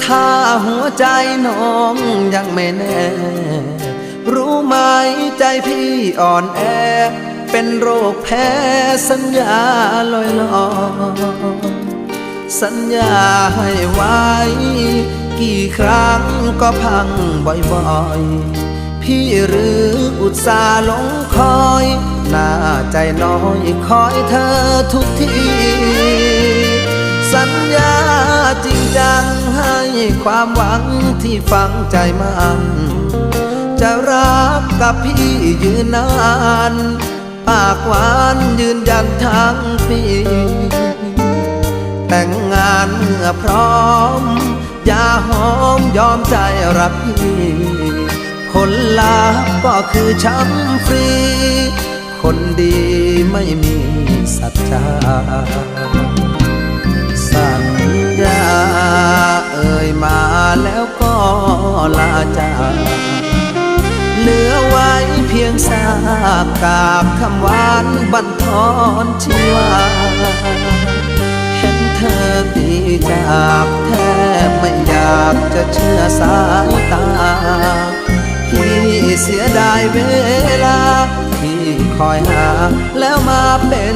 ถ้าหัวใจน้องยังไม่แน่ รู้ไหมใจพี่อ่อนแอเป็นโรคแพ้สัญญาลอยลอยสัญญาให้ไว้กี่ครั้งก็พังบ่อยๆพี่หรืออุตส่าห์หลงคอยหน้าใจน้อยคอยเธอทุกทีสัญญาจริงจังให้ความหวังที่ฝังใจมันจะรักกับพี่ยืนนานปากหวานยืนยันทั้งปีแต่งงานเมื่อพร้อมอย่าหอมยอมใจรักพี่ผลลัพธ์ก็คือช้ำฟรีคนดีไม่มีสัจจาสัญญาเอ่ยมาแล้วก็ลาจากเหลือไว้เพียงซากกากคำหวานบั่นทอนชีวาเห็นเธอดีจากแทบไม่อยากจะเชื่อสายตาพี่เสียดายเวลาที่คอยหาแล้วมาเป็น